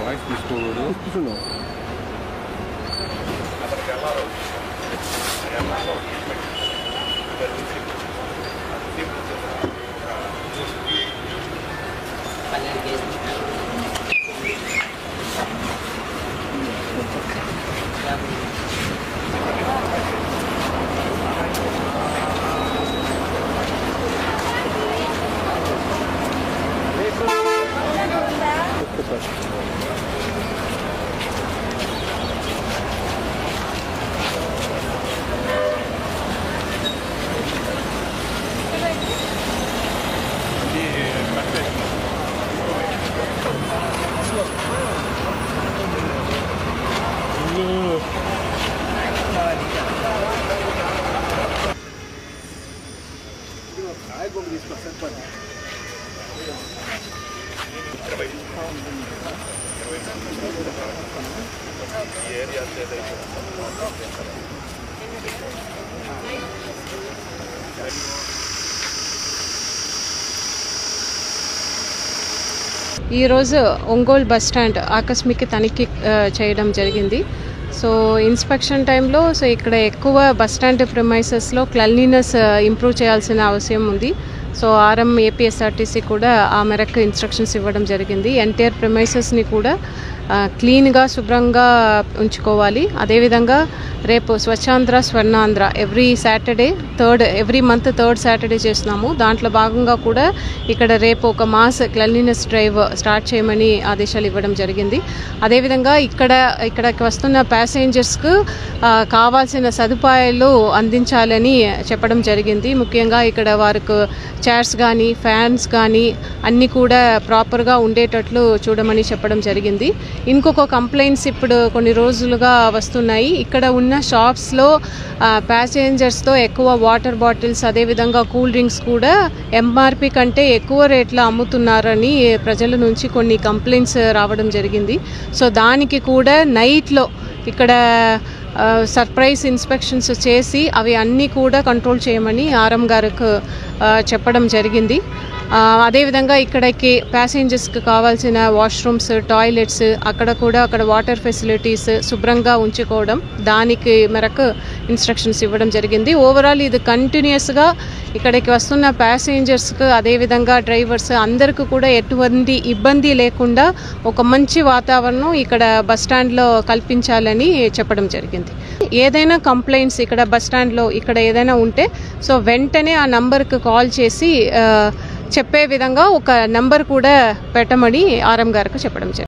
Voice తీసుకోకూడదు. ఈ రోజు ఒంగోలు బస్ స్టాండ్ ఆకస్మిక తనిఖీ చేయడం జరిగింది. సో ఇన్స్పెక్షన్ టైంలో ఇక్కడ ఎక్కువ బస్ స్టాండ్ ప్రిమైసెస్లో క్లీన్లీనెస్ ఇంప్రూవ్ చేయాల్సిన అవసరం ఉంది. సో ఆర్ఎం ఏపీఎస్ఆర్టీసీ కూడా ఆ మేరకు ఇన్స్ట్రక్షన్స్ ఇవ్వడం జరిగింది. ఎంటైర్ ప్రిమైసెస్ని కూడా క్లీన్గా శుభ్రంగా ఉంచుకోవాలి. అదేవిధంగా రేపు Swachhandhra Swarnandhra every month third Saturday చేస్తున్నాము. దాంట్లో భాగంగా కూడా ఇక్కడ రేపు ఒక మాస్ క్లీన్లీనెస్ డ్రైవ్ స్టార్ట్ చేయమని ఆదేశాలు ఇవ్వడం జరిగింది. అదేవిధంగా ఇక్కడికి వస్తున్న ప్యాసింజర్స్కు కావాల్సిన సదుపాయాలు అందించాలని చెప్పడం జరిగింది. ముఖ్యంగా ఇక్కడ వారికి చైర్స్ కానీ ఫ్యాన్స్ కానీ అన్నీ కూడా ప్రాపర్గా ఉండేటట్లు చూడమని చెప్పడం జరిగింది. ఇంకొక కంప్లైంట్స్ ఇప్పుడు కొన్ని రోజులుగా వస్తున్నాయి. ఇక్కడ ఉన్న షాప్స్లో ప్యాసింజర్స్తో ఎక్కువ వాటర్ బాటిల్స్ అదేవిధంగా కూల్ డ్రింక్స్ కూడా ఎంఆర్పి కంటే ఎక్కువ రేట్లో అమ్ముతున్నారని ప్రజల నుంచి కొన్ని కంప్లైంట్స్ రావడం జరిగింది. సో దానికి కూడా నైట్లో ఇక్కడ సర్ప్రైజ్ ఇన్స్పెక్షన్స్ చేసి అవి అన్నీ కూడా కంట్రోల్ చేయమని ఆర్ఎం గారికి చెప్పడం జరిగింది. అదేవిధంగా ఇక్కడికి ప్యాసింజర్స్కి కావాల్సిన వాష్రూమ్స్ టాయిలెట్స్ అక్కడ వాటర్ ఫెసిలిటీస్ శుభ్రంగా ఉంచుకోవడం దానికి మేరకు ఇన్స్ట్రక్షన్స్ ఇవ్వడం జరిగింది. ఓవరాల్ ఇది కంటిన్యూస్గా ఇక్కడికి వస్తున్న ప్యాసింజర్స్కి అదేవిధంగా డ్రైవర్స్ అందరికీ కూడా ఎటువంటి ఇబ్బంది లేకుండా ఒక మంచి వాతావరణం ఇక్కడ బస్ స్టాండ్లో కల్పించాలని చెప్పడం జరిగింది. ఏదైనా కంప్లైంట్స్ ఇక్కడ బస్ స్టాండ్లో ఇక్కడ ఏదైనా ఉంటే సో వెంటనే ఆ నంబర్కి కాల్ చేసి చెప్పే విధంగా ఒక నంబర్ కూడా పెట్టమని ఆర్ఎం గారికి చెప్పడం జరిగింది.